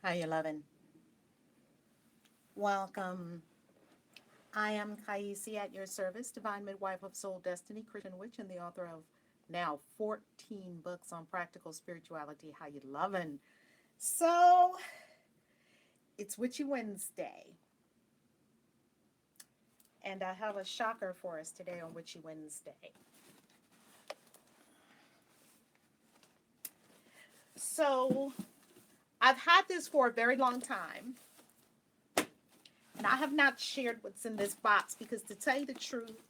How you loving? Welcome. I am KAISI at your service, Divine Midwife of Soul Destiny, Christian Witch, and the author of now 14 books on practical spirituality. How you loving? So, it's Witchy Wednesday, and I have a shocker for us today on Witchy Wednesday. So, I've had this for a very long time, and I have not shared what's in this box because, to tell you the truth,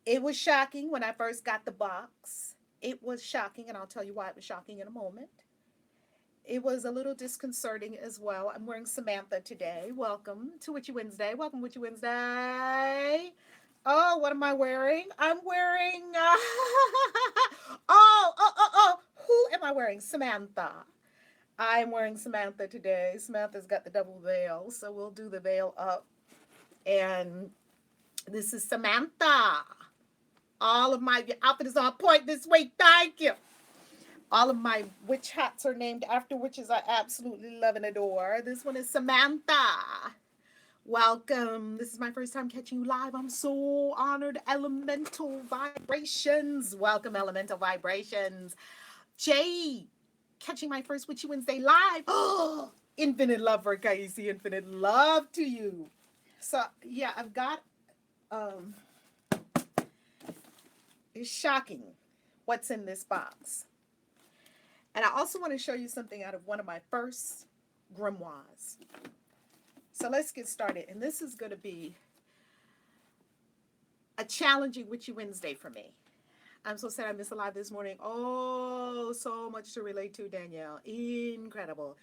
it was shocking when I first got the box. It was shocking, and I'll tell you why it was shocking in a moment. It was a little disconcerting as well. I'm wearing Samantha today. Welcome to Witchy Wednesday. Welcome, Witchy Wednesday. Oh, what am I wearing? I'm wearing. Oh. Who am I wearing? Samantha. I'm wearing Samantha today. Samantha's got the double veil, so we'll do the veil up. And this is Samantha. All of my outfit is on point this week. Thank you. All of my witch hats are named after witches I absolutely love and adore. This one is Samantha. Welcome. This is my first time catching you live. I'm so honored. Elemental Vibrations. Welcome, Elemental Vibrations. Jay, catching my first Witchy Wednesday live. Oh, infinite love for Casey. Infinite love to you. So, yeah, I've got it's shocking what's in this box. And I also want to show you something out of one of my first grimoires. So let's get started. And this is going to be a challenging Witchy Wednesday for me. I'm so sad I missed a live this morning. Oh, so much to relate to, Danielle. Incredible.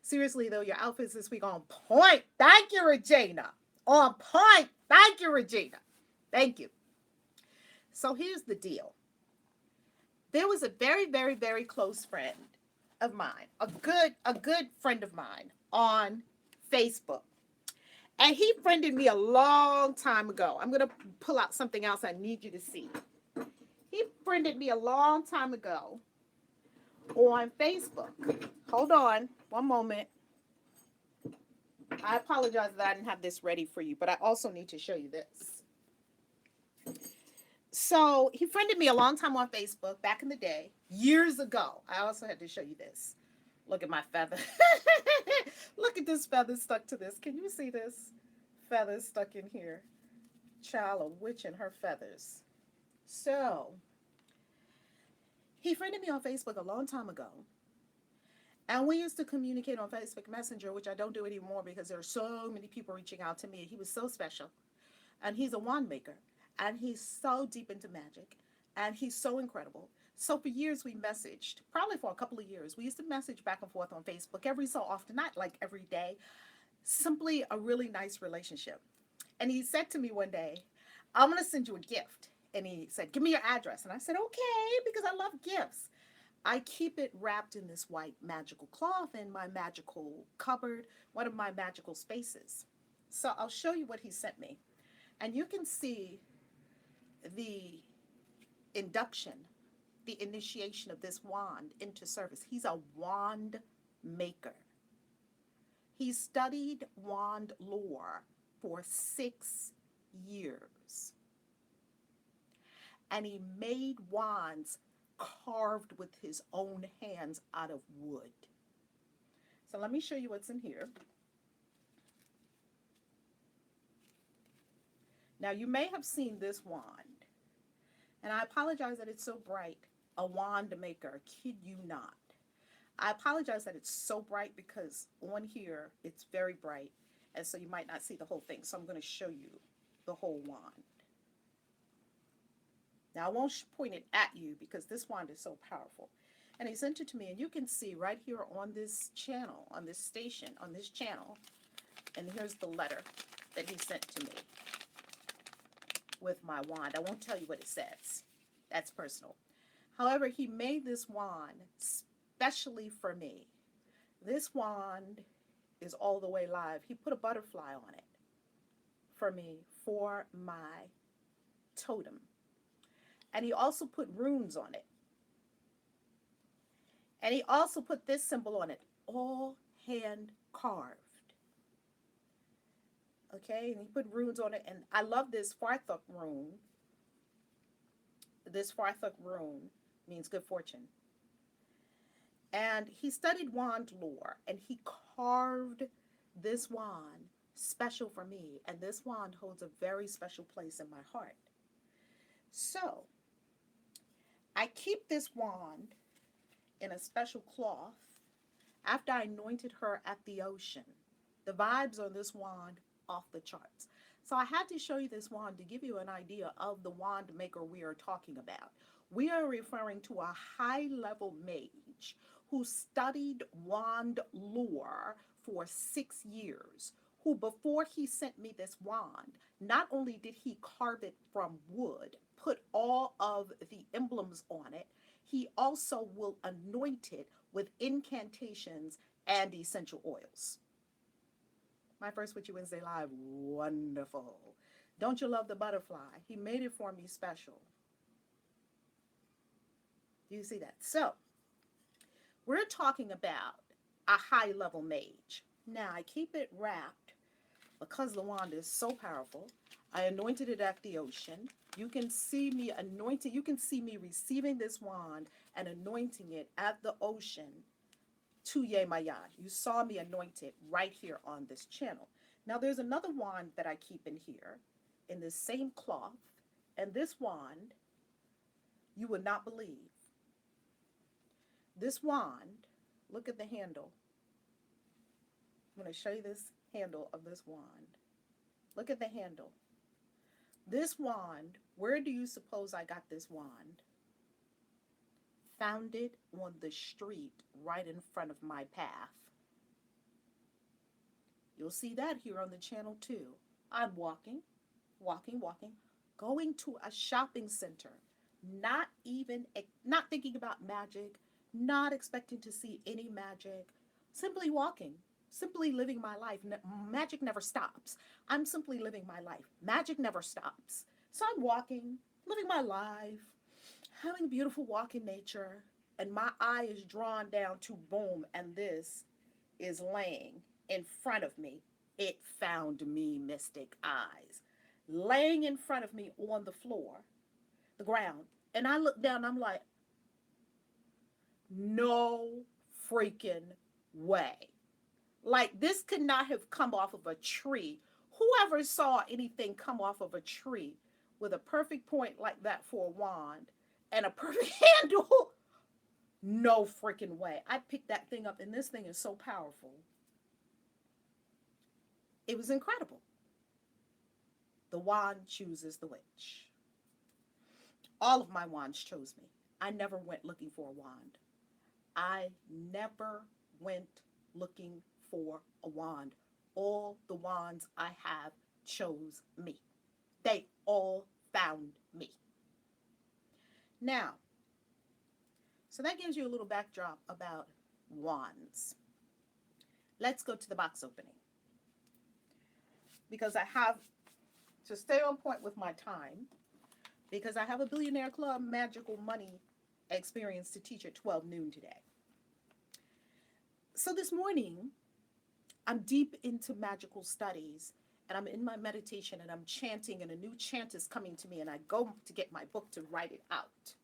Seriously, though, your outfits this week on point. Thank you, Regina. On point. Thank you, Regina. Thank you. So here's the deal. There was a very, very, very close friend of mine, a good friend of mine on Facebook. And he friended me a long time ago. I'm going to pull out something else I need you to see. He friended me a long time ago on Facebook. Hold on one moment. I apologize that I didn't have this ready for you, but I also need to show you this. So he friended me a long time on Facebook back in the day, years ago. I also had to show you this. Look at my feather. Look at this feather stuck to this. Can you see this? Feather stuck in here. Child, a witch and her feathers. So he friended me on Facebook a long time ago. And we used to communicate on Facebook Messenger, which I don't do anymore because there are so many people reaching out to me. He was so special. And he's a WandMaker. And he's so deep into magic. And he's so incredible. So for years we messaged, probably for a couple of years. We used to message back and forth on Facebook every so often, not like every day. Simply a really nice relationship. And he said to me one day, I'm going to send you a gift. And he said, give me your address. And I said, okay, because I love gifts. I keep it wrapped in this white magical cloth in my magical cupboard, one of my magical spaces. So I'll show you what he sent me. And you can see the induction, the initiation of this wand into service. He's a wand maker. He studied wand lore for 6 years. And he made wands carved with his own hands out of wood. So let me show you what's in here. Now you may have seen this wand. And I apologize that it's so bright. A wand maker, kid you not. I apologize that it's so bright because on here it's very bright. And so you might not see the whole thing. So I'm going to show you the whole wand. Now, I won't point it at you because this wand is so powerful. And he sent it to me, and you can see right here on this channel, on this station, on this channel, and here's the letter that he sent to me with my wand. I won't tell you what it says. That's personal. However, he made this wand specially for me. This wand is all the way live. He put a butterfly on it for me for my totem. And he also put runes on it. And he also put this symbol on it. All hand carved. Okay, and he put runes on it. And I love this Farthuk rune. This Farthuk rune means good fortune. And he studied wand lore, and he carved this wand special for me. And this wand holds a very special place in my heart. So I keep this wand in a special cloth after I anointed her at the ocean. The vibes on this wand off the charts. So I had to show you this wand to give you an idea of the WandMaker we are talking about. We are referring to a high-level mage who studied wand lore for 6 years, who before he sent me this wand, not only did he carve it from wood, put all of the emblems on it, he also will anoint it with incantations and essential oils. My first Witchy Wednesday Live, wonderful. Don't you love the butterfly? He made it for me special. Do you see that? So, we're talking about a high-level mage. Now, I keep it wrapped because the wand is so powerful. I anointed it at the ocean. You can see me anointing, you can see me receiving this wand and anointing it at the ocean to Ye Maya. You saw me anoint it right here on this channel. Now there's another wand that I keep in here in this same cloth. And this wand, you would not believe. This wand, look at the handle. I'm going to show you this handle of this wand. Look at the handle. This wand, where do you suppose I got this wand? Found it on the street right in front of my path. You'll see that here on the channel too. I'm walking, going to a shopping center, not thinking about magic, not expecting to see any magic, simply walking, simply living my life. Magic never stops. I'm simply living my life. Magic never stops. So I'm walking, living my life, having a beautiful walk in nature, and my eye is drawn down to boom, and this is laying in front of me. It found me, mystic eyes, laying in front of me on the floor, the ground. And I look down, I'm like, no freaking way. Like, this could not have come off of a tree. Whoever saw anything come off of a tree with a perfect point like that for a wand and a perfect handle? No freaking way. I picked that thing up, and this thing is so powerful. It was incredible. The wand chooses the witch. All of my wands chose me. I never went looking for a wand. I never went looking for a wand. All the wands I have chose me. They all found me. Now, so that gives you a little backdrop about wands. Let's go to the box opening, because I have to stay on point with my time, because I have a Billionaire Club Magical Money experience to teach at 12 noon today. So this morning, I'm deep into magical studies, and I'm in my meditation, and I'm chanting, and a new chant is coming to me, and I go to get my book to write it out,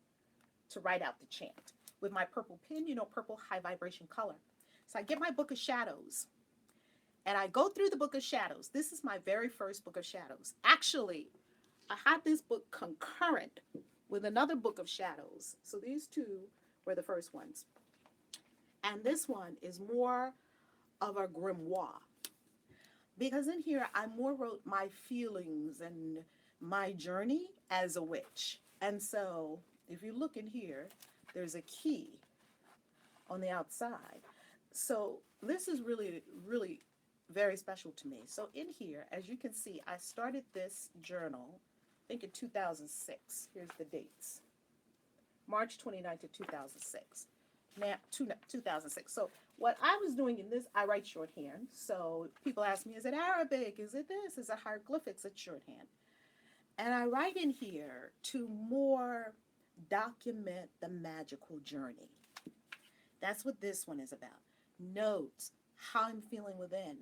to write out the chant with my purple pen, purple high vibration color. So I get my book of shadows, and I go through the book of shadows. This is my very first book of shadows. Actually, I had this book concurrent with another book of shadows. So these two were the first ones. And this one is more of a grimoire, because in here I more wrote my feelings and my journey as a witch. And so if you look in here, there's a key on the outside. So this is really, really very special to me. So in here, as you can see, I started this journal, I think in 2006. Here's the dates. March 29th of 2006. Now, 2006. So what I was doing in this, I write shorthand. So people ask me, is it Arabic? Is it this? Is it hieroglyphics? It's shorthand. And I write in here to more document the magical journey. That's what this one is about. Notes, how I'm feeling within,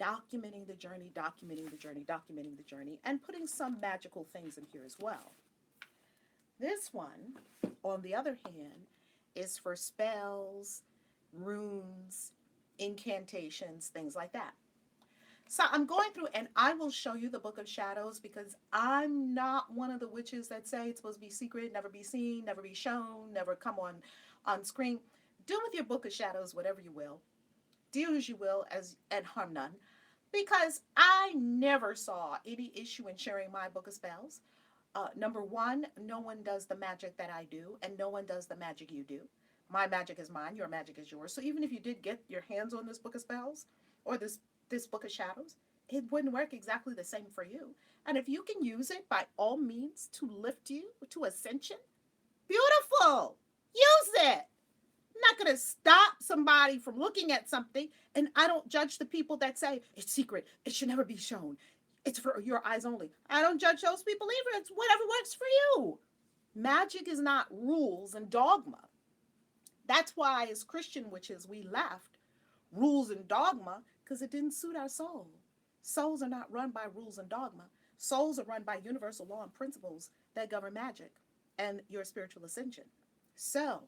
documenting the journey, documenting the journey, documenting the journey, and putting some magical things in here as well. This one, on the other hand, is for spells, runes, incantations, things like that. So I'm going through and I will show you the Book of Shadows because I'm not one of the witches that say it's supposed to be secret, never be seen, never be shown, never come on screen. Do with your Book of Shadows whatever you will. Do as you will as and harm none. Because I never saw any issue in sharing my book of spells. Number one, no one does the magic that I do, and no one does the magic you do. My magic is mine, your magic is yours. So even if you did get your hands on this book of spells or this book of shadows, it wouldn't work exactly the same for you. And if you can use it by all means to lift you to ascension, beautiful. Use it. I'm not going to stop somebody from looking at something, and I don't judge the people that say it's secret, it should never be shown, it's for your eyes only. I don't judge those people either. It's whatever works for you. Magic is not rules and dogma. That's why, as Christian witches, we left rules and dogma because it didn't suit our soul. Souls are not run by rules and dogma. Souls are run by universal law and principles that govern magic and your spiritual ascension. So,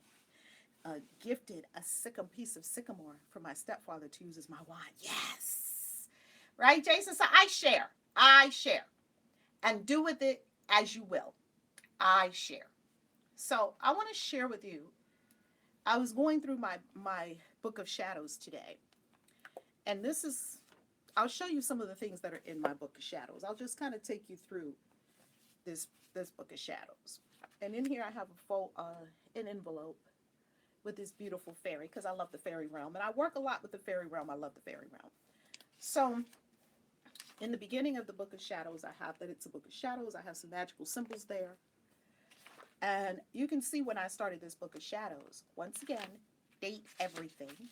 gifted a piece of sycamore for my stepfather to use as my wand. Yes. Right, Jason? So I share. And do with it as you will. I share. So I want to share with you. I was going through my book of shadows today. And I'll show you some of the things that are in my book of shadows. I'll just kind of take you through this book of shadows. And in here I have an envelope with this beautiful fairy because I love the fairy realm. And I work a lot with the fairy realm. I love the fairy realm. So in the beginning of the book of shadows, I have that it's a book of shadows. I have some magical symbols there. And you can see when I started this book of shadows, once again, date everything.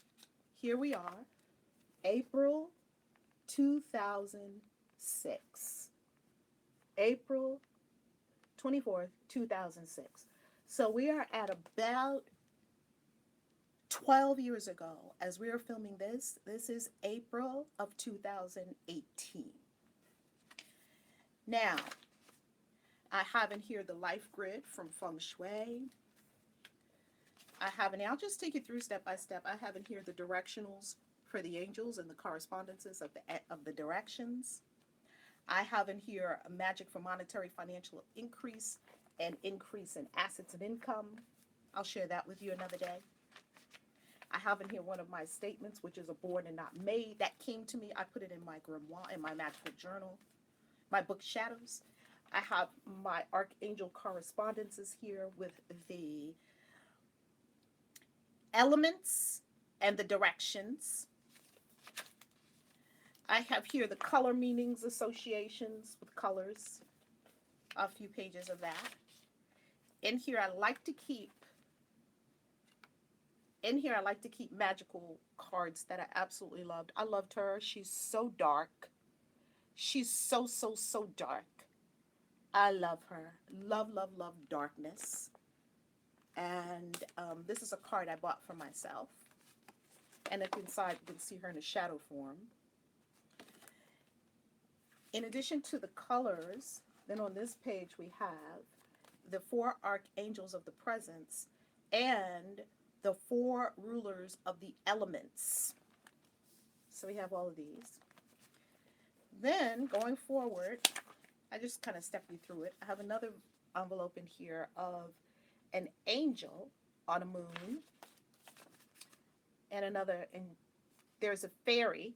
Here we are, April 2006. April 24th, 2006. So we are at about 12 years ago, as we are filming this. This is April of 2018. Now, I have in here the life grid from Feng Shui. I'll just take you through step by step. I have in here the directionals for the angels and the correspondences of the directions. I have in here a magic for monetary financial increase and increase in assets and income. I'll share that with you another day. I have in here one of my statements, which is a born and not made. That came to me. I put it in my grimoire, in my magical journal, my book Shadows. I have my archangel correspondences here with the elements and the directions. I have here the color meanings, associations with colors, a few pages of that. In here, I like to keep magical cards that I absolutely loved. I loved her. She's so dark. She's so dark. I love her. Love darkness. And this is a card I bought for myself. And if inside, you can see her in a shadow form. In addition to the colors, then on this page we have the 4 archangels of the presence and the 4 rulers of the elements. So we have all of these. Then going forward, I just kind of step you through it. I have another envelope in here of an angel on a moon and there's a fairy,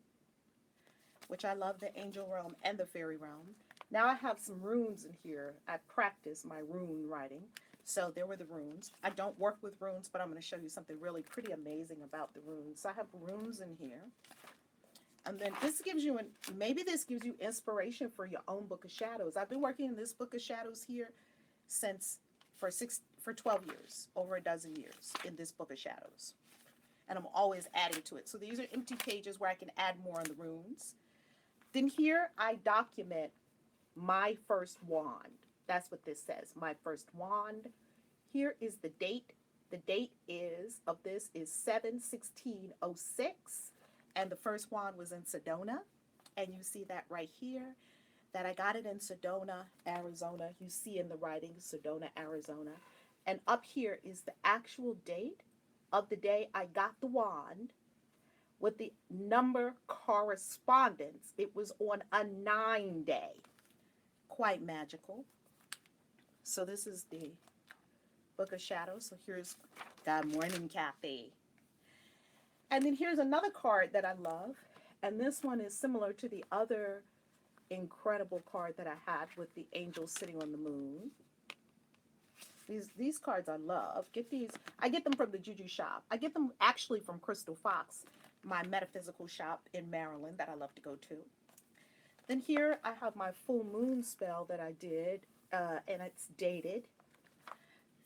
which I love the angel realm and the fairy realm. Now I have some runes in here. I practice my rune writing. So there were the runes. I don't work with runes, but I'm going to show you something really pretty amazing about the runes. So I have runes in here. And then maybe this gives you inspiration for your own book of shadows. I've been working in this book of shadows here for 12 years, over a dozen years in this book of shadows. And I'm always adding to it. So these are empty pages where I can add more on the runes. Then here I document my first wand. That's what this says, my first wand. Here is the date. The date of this is 7/16/06. And the first wand was in Sedona. And you see that right here, that I got it in Sedona, Arizona. You see in the writing, Sedona, Arizona. And up here is the actual date of the day I got the wand with the number correspondence. It was on a 9-day. Quite magical. So this is the Book of Shadows. So here's Good Morning, Kathy. And then here's another card that I love. And this one is similar to the other incredible card that I had with the angel sitting on the moon. These cards I love. Get these. I get them from the Juju shop. I get them actually from Crystal Fox, my metaphysical shop in Maryland that I love to go to. Then here I have my full moon spell that I did, and it's dated.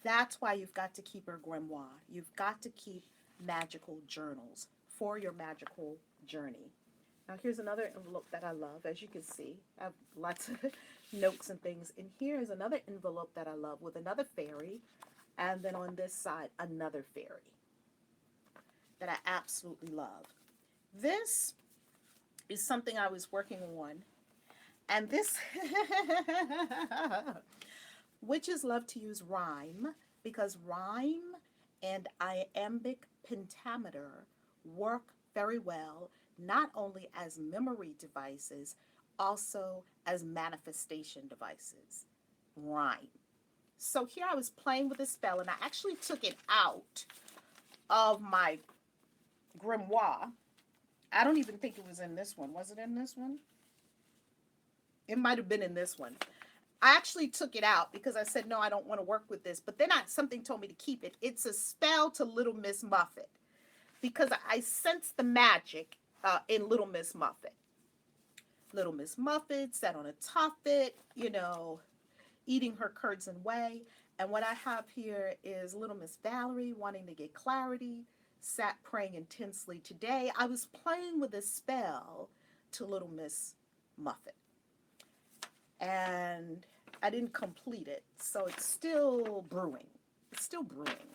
That's why you've got to keep your grimoire. You've got to keep magical journals for your magical journey. Now here's another envelope that I love. As you can see, I have lots of notes and things. And here is another envelope that I love with another fairy. And then on this side, another fairy that I absolutely love. This is something I was working on. And this, witches love to use rhyme because rhyme and iambic pentameter work very well, not only as memory devices, also as manifestation devices. Rhyme. So here I was playing with a spell, and I actually took it out of my grimoire. I don't even think it was in this one. Was it in this one? It might have been in this one. I actually took it out because I said, no, I don't want to work with this. But then something told me to keep it. It's a spell to Little Miss Muffet because I sensed the magic in Little Miss Muffet. Little Miss Muffet sat on a tuffet, eating her curds and whey. And what I have here is Little Miss Valerie wanting to get clarity, sat praying intensely. Today, I was playing with a spell to Little Miss Muffet. And I didn't complete it, so it's still brewing. It's still brewing.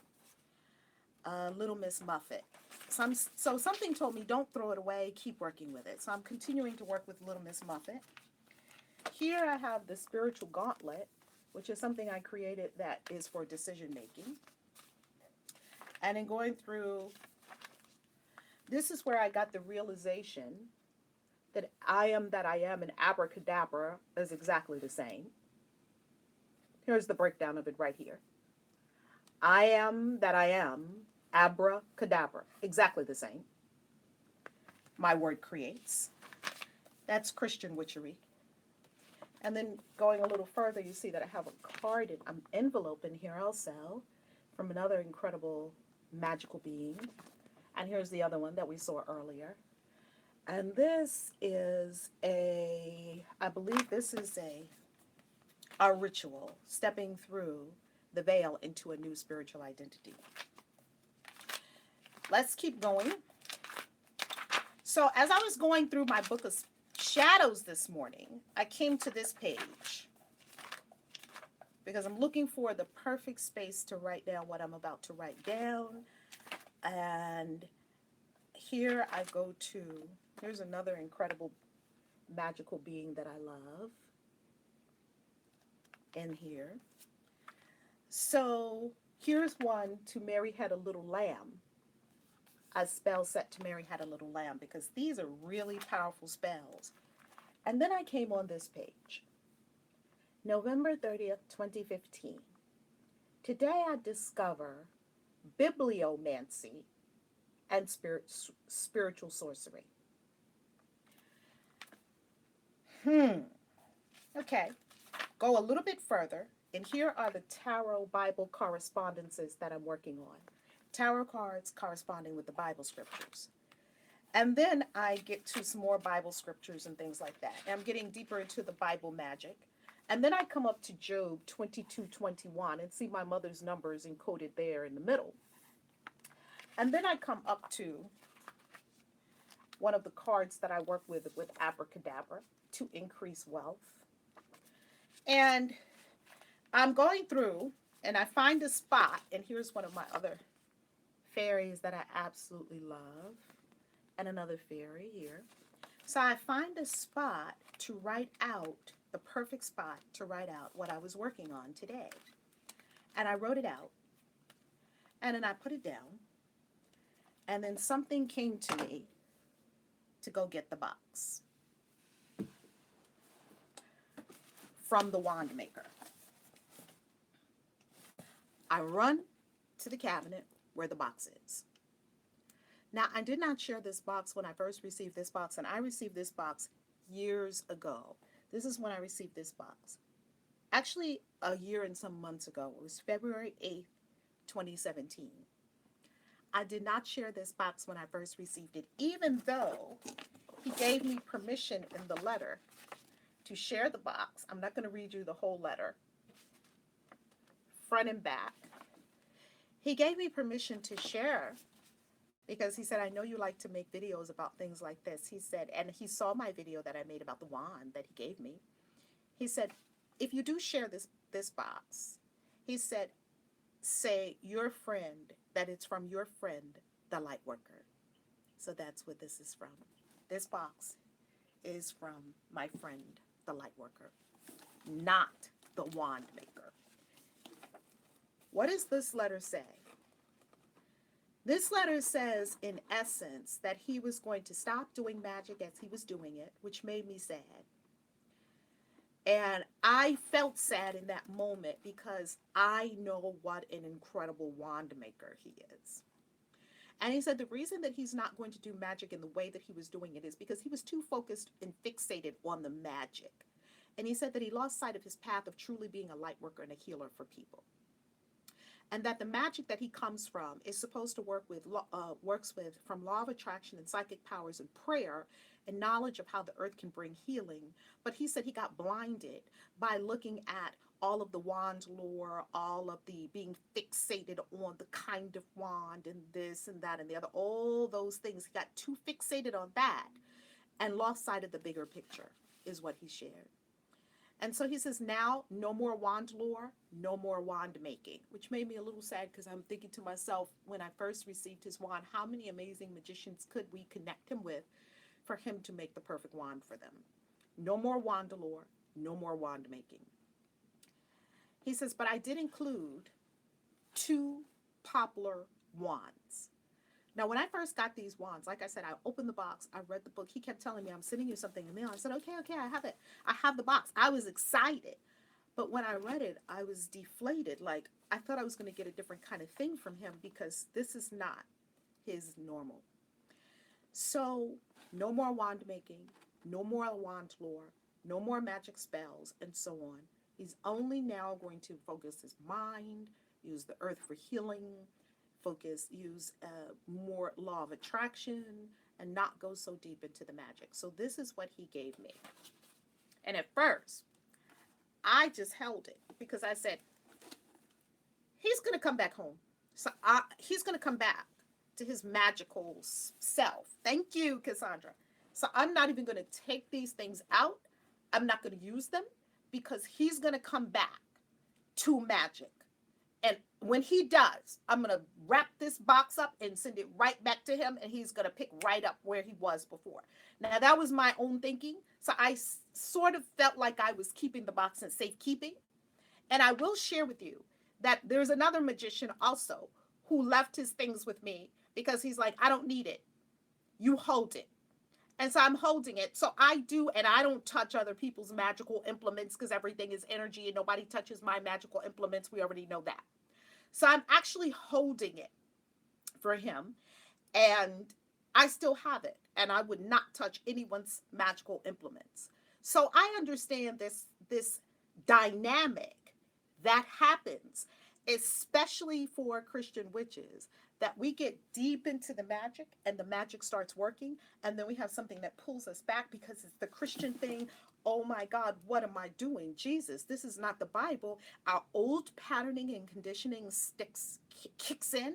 Little Miss Muffet. So something told me, don't throw it away, keep working with it. So I'm continuing to work with Little Miss Muffet. Here I have the Spiritual Gauntlet, which is something I created that is for decision making. And in going through, this is where I got the realization that I am and abracadabra is exactly the same. Here's the breakdown of it right here. I am, abracadabra, exactly the same. My word creates. That's Christian witchery. And then going a little further, you see that I have a card, an envelope in here also from another incredible magical being. And here's the other one that we saw earlier. And this is I believe this is a ritual, stepping through the veil into a new spiritual identity. Let's keep going. So as I was going through my Book of Shadows this morning, I came to this page because I'm looking for the perfect space to write down what I'm about to write down. And here I go to, here's another incredible magical being that I love in here. So here's one, to Mary Had a Little Lamb. A spell set to Mary Had a Little Lamb, because these are really powerful spells. And then I came on this page. November 30th, 2015. Today I discover bibliomancy and spiritual sorcery. Okay. Go a little bit further, and here are the tarot Bible correspondences that I'm working on. Tarot cards corresponding with the Bible scriptures. And then I get to some more Bible scriptures and things like that. And I'm getting deeper into the Bible magic. And then I come up to Job 22:21 and see my mother's numbers encoded there in the middle. And then I come up to one of the cards that I work with abracadabra, to increase wealth. And I'm going through and I find a spot, and here's one of my other fairies that I absolutely love. and another fairy here. So I find a spot to write out, the perfect spot to write out what I was working on today. And I wrote it out, and then I put it down, and then something came to me to go get the box from the WandMaker. I run to the cabinet where the box is. Now, I did not share this box when I first received this box, and I received this box years ago. This is when I received this box. Actually, a year and some months ago. It was February 8th, 2017. I did not share this box when I first received it, even though he gave me permission in the letter to share the box. I'm not going to read you the whole letter, front and back. He gave me permission to share because he said, I know you like to make videos about things like this. He said, and he saw my video that I made about the wand that he gave me. He said, if you do share this box, he said, say your friend, that it's from your friend, the light worker. So that's what this is from. This box is from my friend, the light worker, not the WandMaker. What does this letter say? This letter says, in essence, that he was going to stop doing magic as he was doing it, which made me sad. And I felt sad in that moment because I know what an incredible WandMaker he is. And he said the reason that he's not going to do magic in the way that he was doing it is because he was too focused and fixated on the magic. And he said that he lost sight of his path of truly being a light worker and a healer for people. And that the magic that he comes from is supposed to works with from law of attraction and psychic powers and prayer and knowledge of how the earth can bring healing. But he said he got blinded by looking at all of the wand lore, all of the being fixated on the kind of wand and this and that and the other, all those things. He got too fixated on that and lost sight of the bigger picture, is what he shared. And so he says, now, no more wand lore, no more wand making, which made me a little sad because I'm thinking to myself, when I first received his wand, how many amazing magicians could we connect him with for him to make the perfect wand for them? No more wand lore, no more wand making. He says, but I did include 2 popular wands. Now, when I first got these wands, like I said, I opened the box, I read the book. He kept telling me, I'm sending you something in the mail. I said, okay, I have it. I have the box. I was excited. But when I read it, I was deflated. Like, I thought I was going to get a different kind of thing from him because this is not his normal. So, no more wand making, no more wand lore, no more magic spells, and so on. He's only now going to focus his mind, use the earth for healing, use more law of attraction, and not go so deep into the magic. So this is what he gave me. And at first, I just held it because I said, he's going to come back home. So he's going to come back to his magical self. Thank you, Cassandra. So I'm not even going to take these things out. I'm not going to use them because he's going to come back to magic. And when he does, I'm going to wrap this box up and send it right back to him, and he's going to pick right up where he was before. Now, that was my own thinking. So I sort of felt like I was keeping the box in safekeeping. And I will share with you that there's another magician also who left his things with me because he's like, I don't need it. You hold it. And so I'm holding it. So I do, and I don't touch other people's magical implements because everything is energy and nobody touches my magical implements. We already know that. So I'm actually holding it for him, and I still have it, and I would not touch anyone's magical implements. So I understand this dynamic that happens, especially for Christian witches, that we get deep into the magic and the magic starts working, and then we have something that pulls us back because it's the Christian thing. Oh my God, what am I doing? Jesus, this is not the Bible. Our old patterning and conditioning kicks in,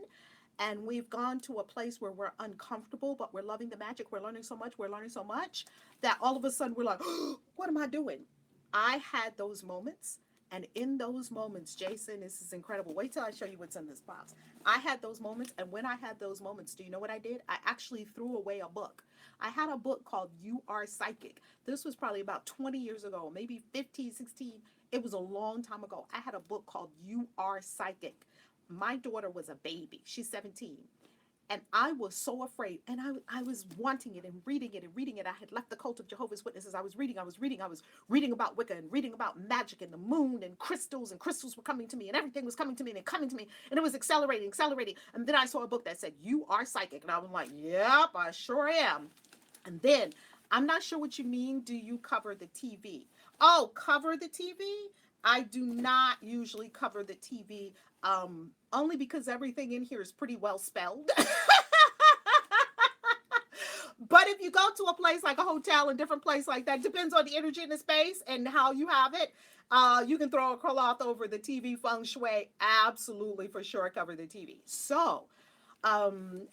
and we've gone to a place where we're uncomfortable, but we're loving the magic. We're learning so much that all of a sudden we're like, oh, what am I doing? I had those moments, And in those moments, Jason, this is incredible. Wait till I show you what's in this box. I had those moments, and when I had those moments, do you know what I did? I actually threw away a book. I had a book called You Are Psychic. This was probably about 20 years ago, maybe 15, 16. It was a long time ago. I had a book called You Are Psychic. My daughter was a baby. She's 17. And I was so afraid, and I was wanting it and reading it and reading it. I had left the cult of Jehovah's Witnesses. I was reading about Wicca and reading about magic and the moon and crystals were coming to me, and everything was coming to me and coming to me, and it was accelerating. And then I saw a book that said, You Are Psychic. And I was like, yep, I sure am. And then, I'm not sure what you mean, do you cover the TV? Oh, cover the TV? I do not usually cover the TV, only because everything in here is pretty well spelled. But if you go to a place like a hotel and different place like that, depends on the energy in the space and how you have it. You can throw a cloth over the TV feng shui. Absolutely, for sure, cover the TV. So, um,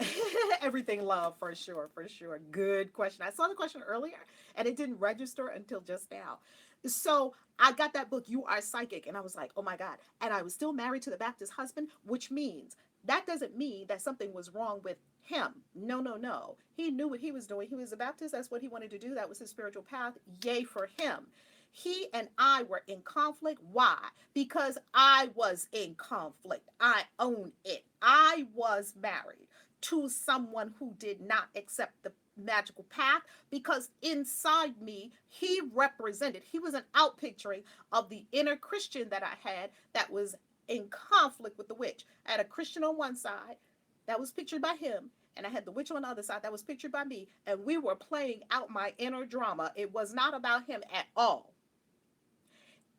everything love, for sure, for sure. Good question. I saw the question earlier and it didn't register until just now. So I got that book, You Are Psychic, and I was like, oh my God. And I was still married to the Baptist husband, which means that doesn't mean that something was wrong with him. No, no, no. He knew what he was doing. He was a Baptist. That's what he wanted to do. That was his spiritual path. Yay for him. He and I were in conflict. Why? Because I was in conflict. I own it. I was married to someone who did not accept the magical path, because inside me, he was an outpicturing of the inner Christian that I had that was in conflict with the witch. I had a Christian on one side that was pictured by him, and I had the witch on the other side that was pictured by me, and we were playing out my inner drama. It was not about him at all.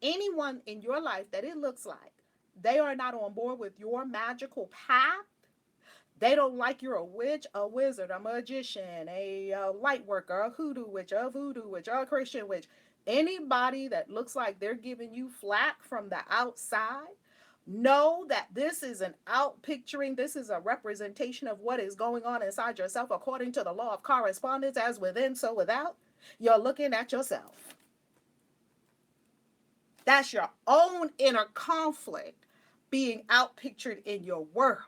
Anyone in your life that it looks like they are not on board with your magical path, they don't like you're a witch, a wizard, a magician, a light worker, a hoodoo witch, a Christian witch. Anybody that looks like they're giving you flack from the outside, know that this is an outpicturing, this is a representation of what is going on inside yourself according to the law of correspondence, as within, so without. You're looking at yourself. That's your own inner conflict being outpictured in your world.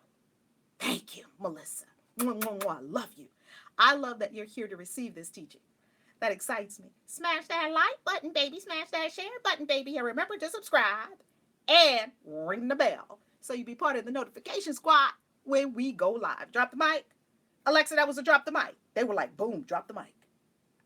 Thank you, Melissa. I love you. I love that you're here to receive this teaching. That excites me. Smash that like button, baby. Smash that share button, baby. And remember to subscribe and ring the bell so you be part of the notification squad when we go live. Drop the mic. Alexa, that was a drop the mic. They were like, boom, drop the mic.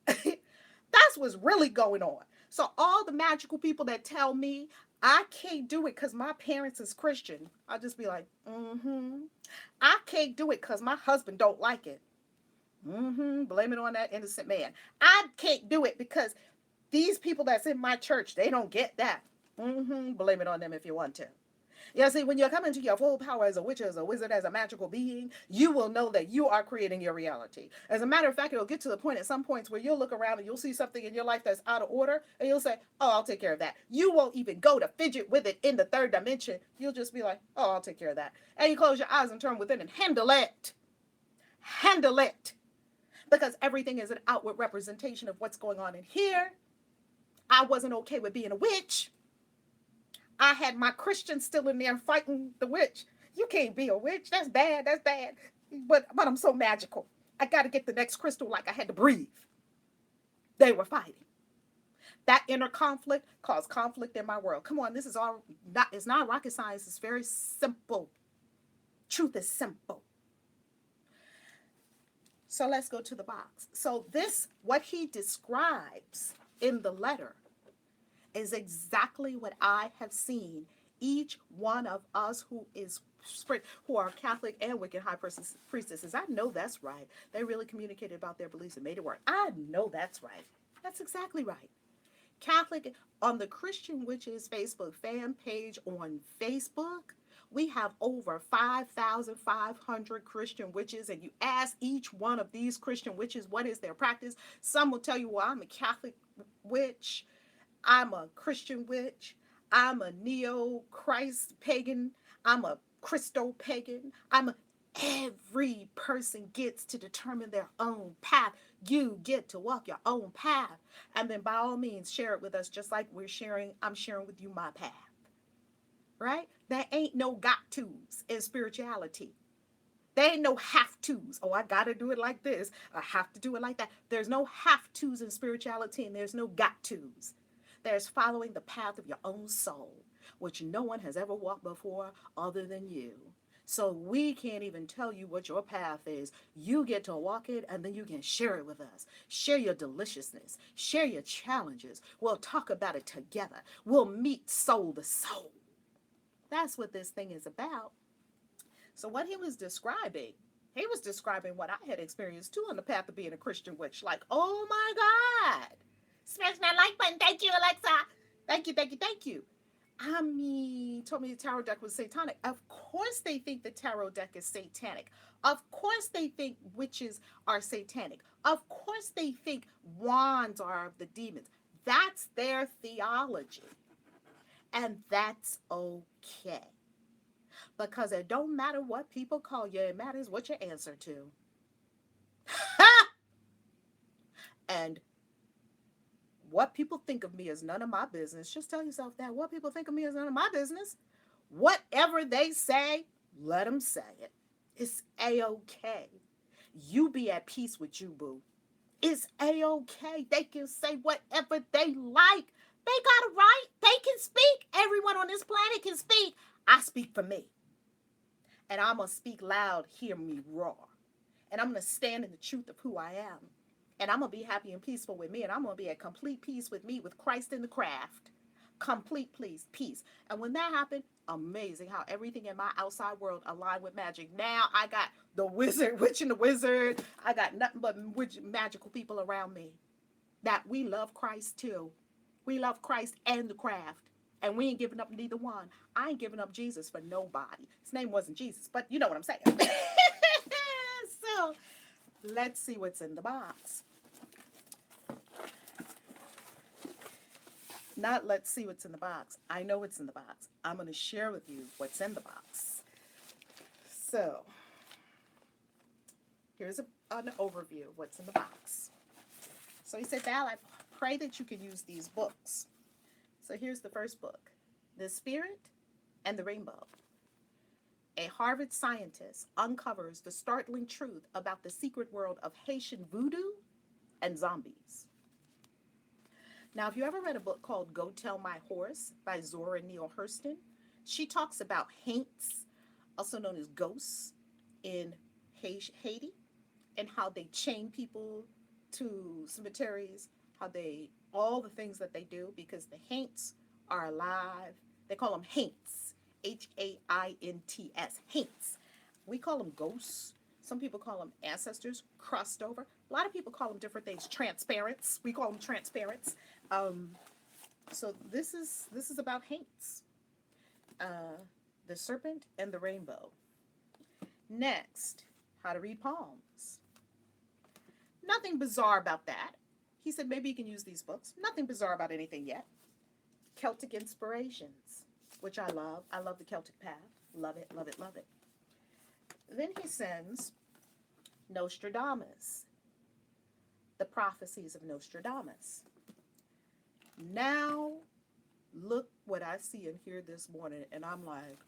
That's what's really going on. So all the magical people that tell me I can't do it because my parents is Christian, I'll just be like, I can't do it because my husband don't like it. Blame it on that innocent man. I can't do it because these people that's in my church, they don't get that. Blame it on them if you want to. Yeah, see, when you come into your full power as a witch, as a wizard, as a magical being, you will know that you are creating your reality. As a matter of fact, it'll get to the point at some points where you'll look around and you'll see something in your life that's out of order, and you'll say, oh, I'll take care of that. You won't even go to fidget with it in the third dimension. You'll just be like, oh, I'll take care of that. And you close your eyes and turn within and handle it. Handle it. Because everything is an outward representation of what's going on in here. I wasn't okay with being a witch. I had my Christians still in there fighting the witch. You can't be a witch. That's bad. That's bad. But I'm so magical. I got to get the next crystal like I had to breathe. They were fighting. That inner conflict caused conflict in my world. Come on, this is all not, it's not rocket science. It's very simple. Truth is simple. So let's go to the box. So this, what he describes in the letter, is exactly what I have seen each one of us who are Catholic and Wiccan high priestesses. I know that's right. They really communicated about their beliefs and made it work. I know that's right. That's exactly right. Catholic, on the Christian Witches Facebook fan page on Facebook, we have over 5,500 Christian witches, and you ask each one of these Christian witches what is their practice. Some will tell you, well, I'm a Catholic witch. I'm a Christian witch. I'm a neo-Christ pagan. I'm a Christo pagan. Every person gets to determine their own path. You get to walk your own path. And then by all means, share it with us just like I'm sharing with you my path. right? There ain't no got-tos in spirituality. There ain't no have-tos. Oh, I got to do it like this. I have to do it like that. There's no have-tos in spirituality, and there's no got-tos. There's following the path of your own soul, which no one has ever walked before other than you. So we can't even tell you what your path is. You get to walk it, and then you can share it with us. Share your deliciousness. Share your challenges. We'll talk about it together. We'll meet soul to soul. That's what this thing is about. So what he was describing what I had experienced too on the path of being a Christian witch. Like, oh my God. Smash that like button. Thank you, Alexa. Thank you, thank you, thank you. I mean, told me the tarot deck was satanic. Of course they think the tarot deck is satanic. Of course they think witches are satanic. Of course they think wands are of the demons. That's their theology. And that's okay. Because it don't matter what people call you, it matters what you answer to. And what people think of me is none of my business. Just tell yourself that. What people think of me is none of my business. Whatever they say, let them say it. It's A-okay. You be at peace with you, boo. It's A-okay. They can say whatever they like. They got a right. They can speak. Everyone on this planet can speak. I speak for me. And I'm going to speak loud, hear me roar. And I'm going to stand in the truth of who I am. And I'm going to be happy and peaceful with me. And I'm going to be at complete peace with me, with Christ in the craft. Complete peace. And when that happened, amazing how everything in my outside world aligned with magic. Now I got the witch and the wizard. I got nothing but magical people around me. That we love Christ too. We love Christ and the craft. And we ain't giving up neither one. I ain't giving up Jesus for nobody. His name wasn't Jesus, but you know what I'm saying. So, let's see what's in the box. Not let's see what's in the box. I know what's in the box. I'm going to share with you what's in the box. So, here's an overview of what's in the box. So he said, Val, I pray that you can use these books. So here's the first book, The Spirit and the Rainbow. A Harvard scientist uncovers the startling truth about the secret world of Haitian voodoo and zombies. Now, if you ever read a book called Go Tell My Horse by Zora Neale Hurston, she talks about haints, also known as ghosts, in Haiti, and how they chain people to cemeteries, all the things that they do, because the haints are alive. They call them haints, H-A-I-N-T-S, haints. We call them ghosts. Some people call them ancestors, crossed over. A lot of people call them different things, transparents. We call them transparents. So this is about haints. The Serpent and the Rainbow. Next, how to read palms. Nothing bizarre about that. He said maybe you can use these books. Nothing bizarre about anything yet. Celtic inspirations, which I love. I love the Celtic path. Love it, love it, love it. Then he sends Nostradamus, the prophecies of Nostradamus. Now, look what I see and hear this morning, and I'm like,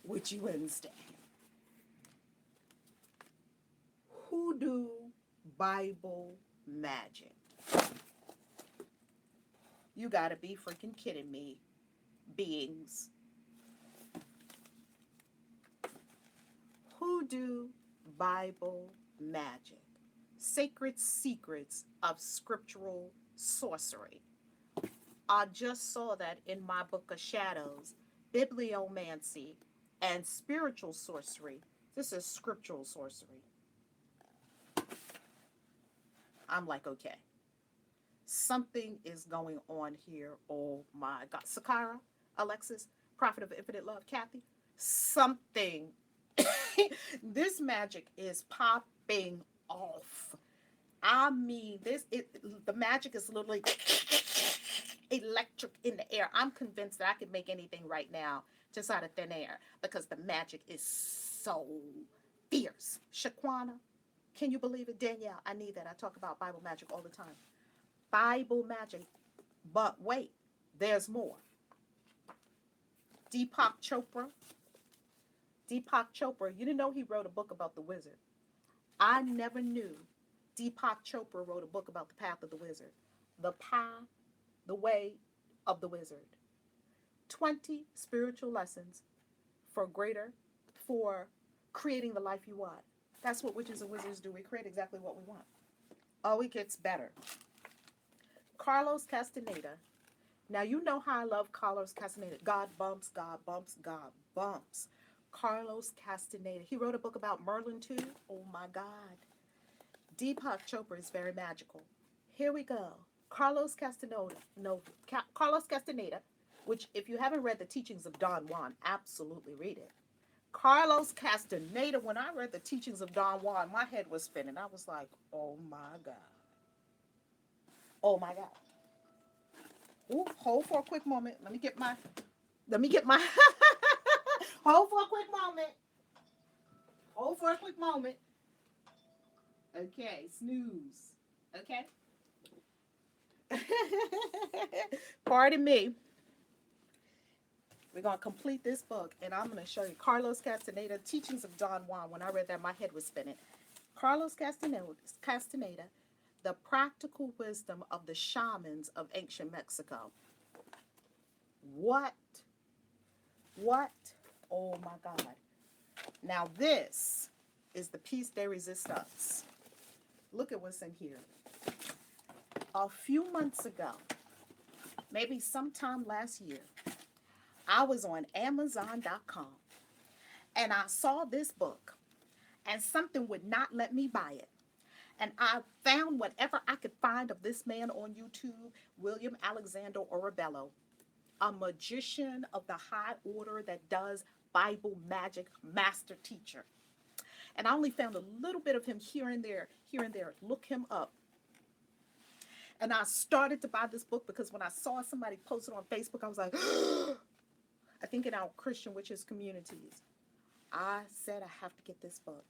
Witchy Wednesday. Hoodoo Bible magic. You gotta be freaking kidding me, beings. Hoodoo Bible magic. Sacred secrets of scriptural sorcery. I just saw that in my book of shadows, bibliomancy and spiritual sorcery. This is scriptural sorcery. I'm like, okay. Something is going on here. Oh my God. Sakara, Alexis, Prophet of Infinite Love, Kathy. Something. This magic is popping off. I mean, the magic is literally electric in the air. I'm convinced that I could make anything right now just out of thin air because the magic is so fierce. Shaquana, can you believe it? Danielle, I need that. I talk about Bible magic all the time. Bible magic. But wait, there's more. Deepak Chopra. Deepak Chopra. You didn't know he wrote a book about the wizard. I never knew Deepak Chopra wrote a book about the path of the wizard. The path, the way of the wizard. 20 spiritual lessons for greater, for creating the life you want. That's what witches and wizards do. We create exactly what we want. Oh, it gets better. Carlos Castaneda. Now, you know how I love Carlos Castaneda. God bumps, God bumps, God bumps. Carlos Castaneda. He wrote a book about Merlin too. Oh my God. Deepak Chopra is very magical. Here we go. Carlos Castaneda. No, Carlos Castaneda, which if you haven't read the teachings of Don Juan, absolutely read it. Carlos Castaneda, when I read the teachings of Don Juan, my head was spinning. I was like, oh my God. Oh my God. Ooh, hold for a quick moment. Let me get my hold for a quick moment. Hold for a quick moment. Okay, snooze. Okay. Pardon me. We're going to complete this book, and I'm going to show you Carlos Castaneda, Teachings of Don Juan. When I read that, my head was spinning. Carlos Castaneda, The Practical Wisdom of the Shamans of Ancient Mexico. What? Oh my God. Now this is the piece de resistance. Look at what's in here. A few months ago, maybe sometime last year, I was on Amazon.com and I saw this book and something would not let me buy it. And I found whatever I could find of this man on YouTube, William Alexander Orabello, a magician of the high order that does Bible magic, master teacher. And I only found a little bit of him here and there. Look him up. And I started to buy this book because when I saw somebody post it on Facebook, I was like, I think in our Christian witches communities, I said I have to get this book.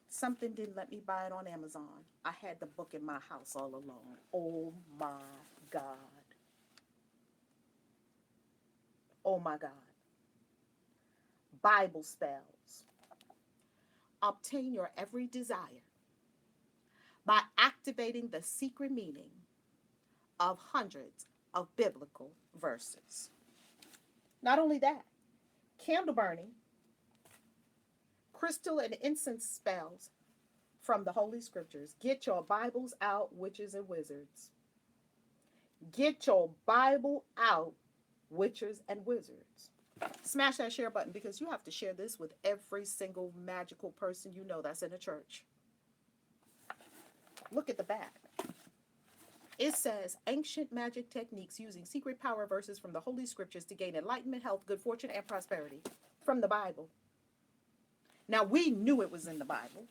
Something didn't let me buy it on Amazon. I had the book in my house all alone. Oh my God. Oh my God. Bible spells. Obtain your every desire by activating the secret meaning of hundreds of biblical verses. Not only that, candle burning, crystal and incense spells from the Holy Scriptures. Get your Bibles out, witches and wizards. Get your Bible out, witches and wizards. Smash that share button because you have to share this with every single magical person you know that's in a church. Look at the back. It says ancient magic techniques using secret power verses from the Holy Scriptures to gain enlightenment, health, good fortune, and prosperity from the Bible. Now, we knew it was in the Bible.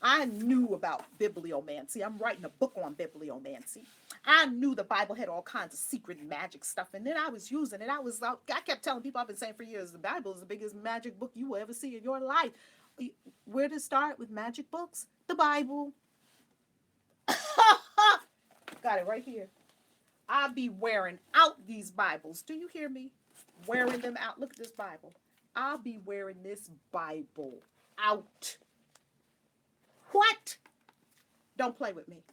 I knew about bibliomancy. I'm writing a book on bibliomancy. I knew the Bible had all kinds of secret magic stuff, and then I was using it. I kept telling people, I've been saying for years, the Bible is the biggest magic book you will ever see in your life. Where to start with magic books? The Bible. Got it right here. I'll be wearing out these Bibles. Do you hear me? Wearing them out. Look at this Bible. I'll be wearing this Bible out. What? Don't play with me.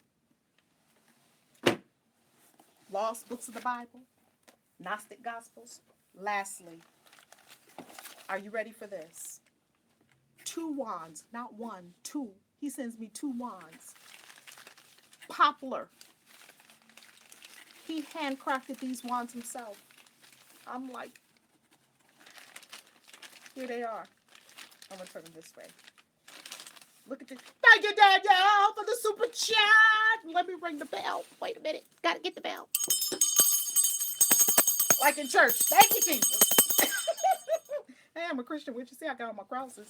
Lost books of the Bible. Gnostic Gospels. Lastly, are you ready for this? 2 wands. Not 1, 2. He sends me 2 wands. Poplar. He handcrafted these wands himself. I'm like, here they are. I'm going to turn them this way. Look at this. Thank you, Danielle, for the super chat. Let me ring the bell. Wait a minute. Got to get the bell. Like in church. Thank you, Jesus. Hey, I'm a Christian witch. You see, I got all my crosses.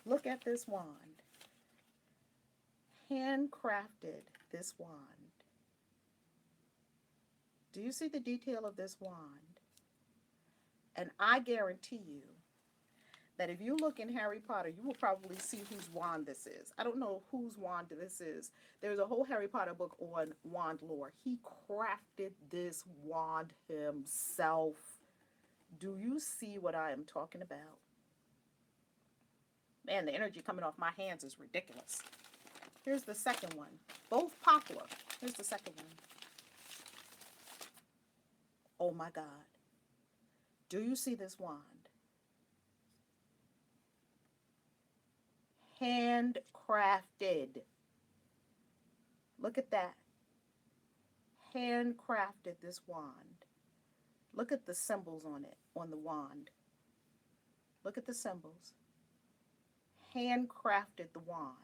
Look at this wand. Handcrafted this wand. Do you see the detail of this wand? And I guarantee you that if you look in Harry Potter, you will probably see whose wand this is. I don't know whose wand this is. There's a whole Harry Potter book on wand lore. He crafted this wand himself. Do you see what I am talking about? Man, the energy coming off my hands is ridiculous. Here's the second one. Both popular. Here's the second one. Oh my God. Do you see this wand? Handcrafted. Look at that. Handcrafted this wand. Look at the symbols on it, on the wand. Look at the symbols. Handcrafted the wand.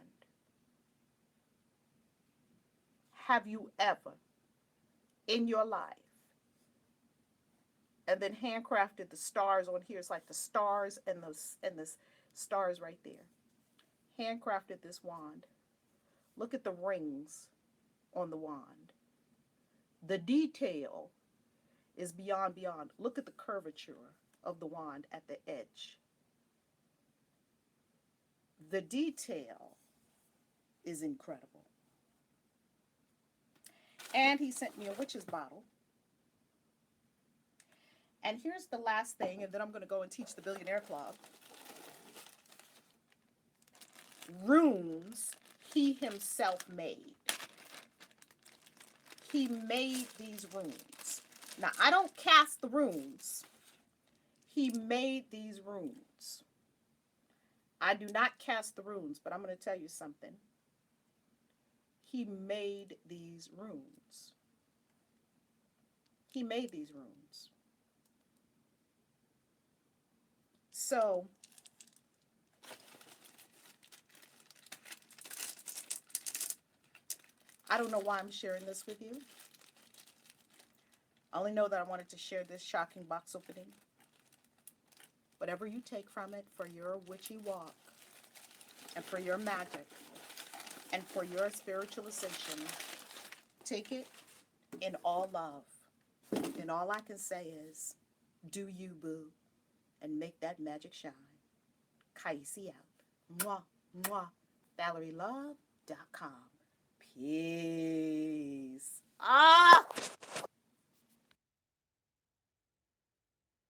Have you ever in your life, and then handcrafted the stars on here? It's like the stars and the stars right there. Handcrafted this wand. Look at the rings on the wand. The detail is beyond. Look at the curvature of the wand at the edge. The detail is incredible. And he sent me a witch's bottle. And here's the last thing, and then I'm going to go and teach the Billionaire Club. Runes he himself made. He made these runes. Now, I don't cast the runes. He made these runes. I do not cast the runes, but I'm going to tell you something. He made these runes. He made these runes. So, I don't know why I'm sharing this with you. I only know that I wanted to share this shocking box opening. Whatever you take from it for your witchy walk, and for your magic, and for your spiritual ascension, take it in all love. And all I can say is, do you, boo, and make that magic shine. KAISI out. Mwah, mwah. ValerieLove.com. Peace.